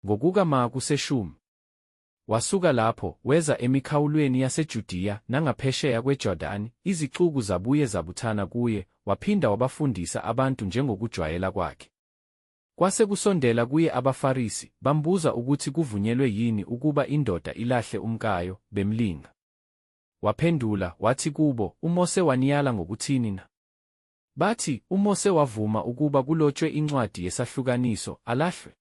ngokukaMarku seshumi. Wasuka lapho weza emikhawulweni yaseJudiya nangaphesheya kweJordani, izixuku zabuye zabuthana kuye, waphinda wabafundisa abantu njengokujwayela kwakhe. Kwase kusondela kuye abaFarisi, bambuza ukuthi kuvunyelwe yini ukuba indoda ilahle umkayo, bemlinga. Waphendula wathi kubo, uMose waniyala ngokuthini na? Bathi, uMose wavuma ukuba kulotshwe incwadi yesahlukaniso, alahlwe.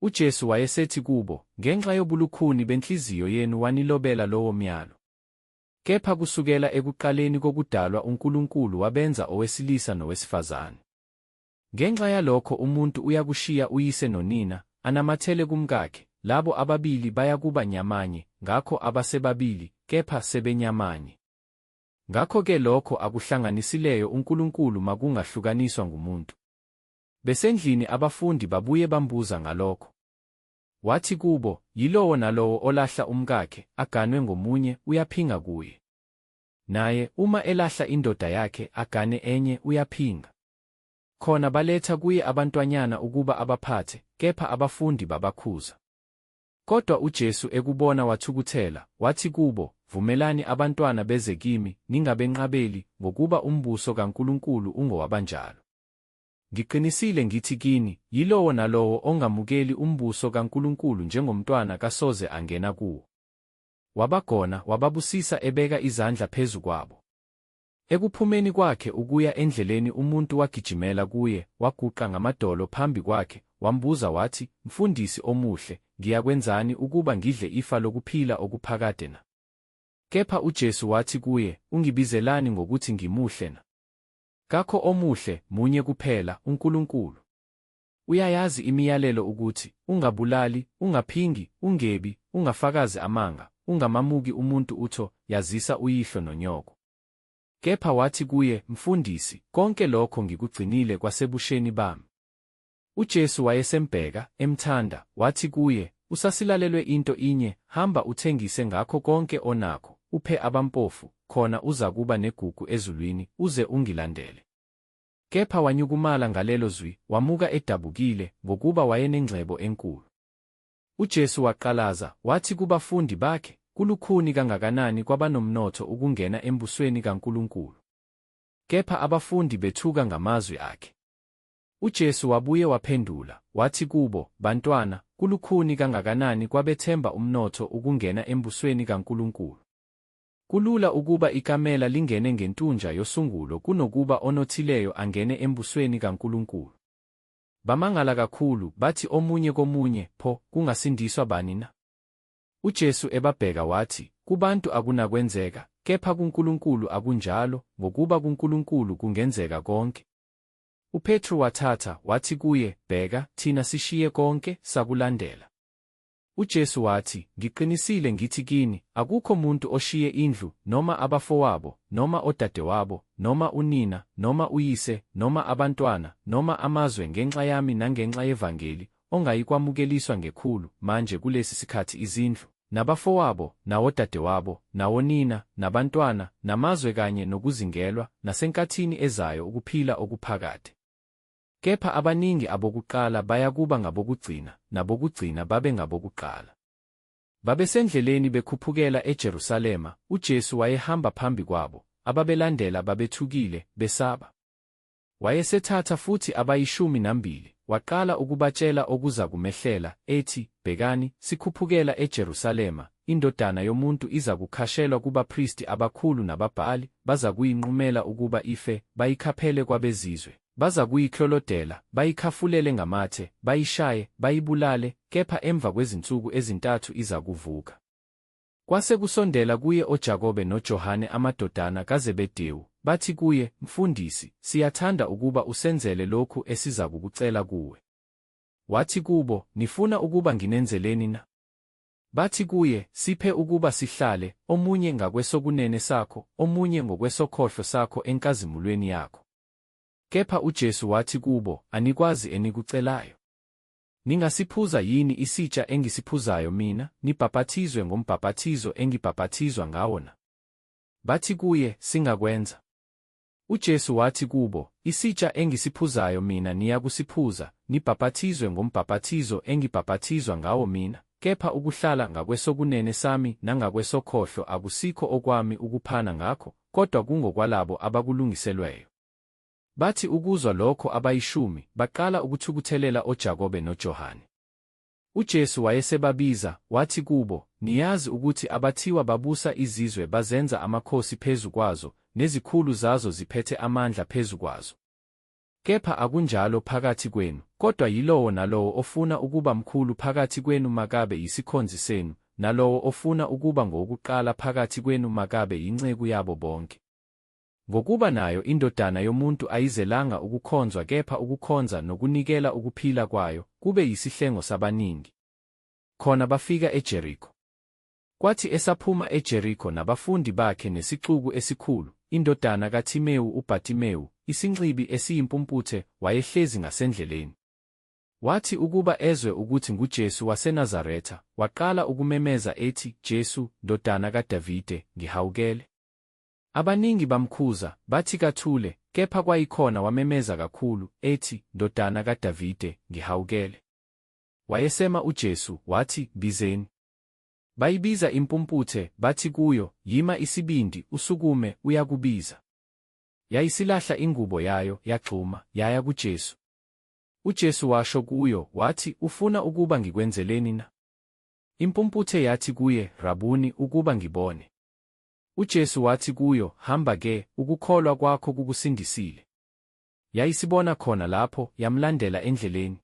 UJesu wayesethi kubo, ngenxa yobulukhuni benhliziyo yenu wanilobela lowo myalo. Kepha kusukela ekuqaleni kokudalwa uNkulunkulu wabenza owesilisa nowesifazane. Ngenxa yalokho umuntu uyakushiya uyise nonina, anamathele kumkakhe, labo ababili bayakuba nyamanye, ngakho abasebabili, kepha sebenyamanye. Ngakho-ke lokho akuhlanganisileyo uNkulunkulu makungahlukaniswa ngumuntu. Besendlini abafundi babuye bambuza ngalokho. Wathi kubo, yilowo nalowo olahla umkakhe, aganwe ngomunye, uyaphinga kuye. Naye, uma elahla indoda yakhe, agane enye, uyaphinga. Khona baletha kuye abantwanyana ukuba abaphathe, kepha abafundi babakhuza. Kodwa uJesu ekubona wathukuthela, wathi kubo, vumelani abantwana beze kimi, ningabenqabeli, ngokuba umbuso kaNkulunkulu ungowabanjalo. Ngiqinisile ngithi kini, yilowo nalowo ongamukeli umbuso kaNkulunkulu njengomntwana kasoze angena kuwo. Wabagona, wababusisa ebeka izandla phezu kwabo. Ekuphumeni kwakhe ukuya endleleni umuntu wagijimela kuye, waguqa ngamadolo phambi kwakhe, wambuza wathi, Mfundisi omuhle, ngiyakwenzani ukuba ngidle ifa lokuphila okuphakade na? Kepha uJesu wathi kuye, ungibizelani ngokuthi ngimuhle na? Kakho omuhle, munye kuphela, uNkulunkulu. Uyayazi imiyalelo ukuthi, ungabulali, ungaphingi, ungebi, ungafakazi amanga, ungamamuki umuntu utho, yazisa uyihlo nonyoko. Kepha wathi kuye, Mfundisi, konke lokho ngikugcinile kwasebusheni bami. UJesu wayesembheka, emthanda, wathi kuye, usasilalelwe into inye, hamba uthengise ngakho konke onakho, uphe abampofu, khona uzakuba negugu ezulwini, uze ungilandele. Kepha wanyukumala ngalelo zwi, wamuka edabukile, ngokuba wayenengcebo enkulu. UJesu waqalaza, wathi kubafundi bakhe, kulukhuni kangakanani kwabanomnotho ukungena embusweni kaNkulunkulu. Kepha abafundi bethuka ngamazwi akhe. UJesu wabuye waphendula, wathi kubo, bantwana, kulukhuni kangakanani kwabethemba umnotho ukungena embusweni kaNkulunkulu. Kulula ukuba ikamela lingene ngentunja yosungulo kunokuba onothileyo angene embusweni kaNkulunkulu. Bamangala kakhulu, bathi omunye komunye, pho, kungasindiswa bani na? UJesu ebabheka wathi, kubantu akunakwenzeka, kepha kuNkulunkulu akunjalo, ngokuba kuNkulunkulu kungenzeka konke. UPetru wathatha, wathi kuye, bheka, thina sishiye konke, sakulandela. UJesu wathi, ngiqinisile ngithi kini, akukho muntu oshiye indlu, noma abafowabo, noma odadewabo, noma unina, noma uyise, noma abantwana, noma amazwe ngenxa yami nangenxa yevangeli, ongayikwamukeliswa ngekhulu, manje kulesi sikhathi izindlu, nabafowabo, nawodadewabo, nawonina, nabantwana, namazwe kanye nokuzingelwa, nasenkathini ezayo ukuphila okuphakade. Kepha abaningi abokuqala bayakuba ngabokugcina, nabokugcina babe ngabokuqala. Babesendleleni bekhuphukela eJerusalema, uJesu wayehamba phambi kwabo, ababelandela babethukile, besaba. Wayesethatha futhi abayi12, waqala ukubatshela okuza kumehlela, ethi, bhekani, sikhuphukela eJerusalema, indodana yomuntu iza kukhashelwa kubapristi abakhulu nababhali, baza kuyinqumela ukuba ife, bayikhaphele kwabezizwe. Baza kuyiklolodela, bayikhafulele ngamathe, bayishaye, bayibulale, kepha emva kwezinsuku ezintathu iza kuvuka. Kwase kusondela kuye oJakobe noJohane amadodana kaZebedewu, bathi kuye, Mfundisi, siyathanda ukuba usenzele lokhu esiza kukucela kuwe. Wathi kubo, nifuna ukuba nginenzeleni na? Bathi kuye, siphe ukuba sihlale, omunye ngakwesokunene sakho, omunye ngokwesokhohlo sakho enkazimulweni yakho. Kepha uJesu wathi kubo, anikwazi enikucelayo. Ningasiphuza yini isitsha engisiphuzayo mina, nibhaphathizwe ngombhaphathizo engibhaphathizwa ngawo na? Bathi kuye, singakwenza. UJesu wathi kubo, "Isitsha engisiphuzayo mina niyakusiphuza, nibhaphathizwe ngombhaphathizo engibhaphathizwa ngawo mina, kepha ukuhlala ngakwesokunene sami nangakwesokhohlo akusikho okwami ukuphana ngakho, kodwa kungokwalabo abakulungiselweyo." Bathi ukuzwa lokho abayishumi, baqala ukuthukuthelela oJakobe noJohane. UJesu wayesebabiza, wathi kubo, "Niyazi ukuthi abathiwa babusa izizwe bazenza amakhosi phezu kwazo, nezikhulu zazo ziphethe amandla phezu kwazo. Kepha akunjalo phakathi kwenu, kodwa yilowo nalowo ofuna ukuba mkhulu phakathi kwenu makabe yisikhonzi senu, nalowo ofuna ukuba ngowokuqala phakathi kwenu makabe yinceku yabo bonke. Ngokuba nayo iNdodana yoMuntu ayizelanga ukukhonzwa kepha ukukhonza nokunikela ukuphila kwayo, kube yisihlengo sabaningi." Khona bafika eJerikho. Kwathi esaphuma eJerikho nabafundi bakhe nesixuku esikhulu, indodana kaThimewu uBhatimewu, isinxibi esiyimpumputhe, wayehlezi ngasendleleni. Wathi ukuba ezwe ukuthi nguJesu waseNazaretha, waqala ukumemeza ethi, "Jesu, Ndodana kaDavide, ngihawukele." Abaningi bamkhuza, bathi kathule, kepha kwayikhona wamemeza kakhulu, ethi, "Ndodana kaDavide, ngihawukele." Wayesema uJesu, wathi, "Bizeni." Bayibiza impumputhe, bathi kuyo, "Yima isibindi, usukume, uyakubiza." Yayisilahla ingubo yayo, yagxuma, yaya kuJesu. UJesu washo kuyo, wathi, "Ufuna ukuba ngikwenzeleni na?" Impumputhe yathi kuye, "Rabuni, ukuba ngibone." UJesu wathi kuyo, "Hamba-ke, ukukholwa kwakho kukusindisile." Yayisibona khona lapho, yamlandela endleleni.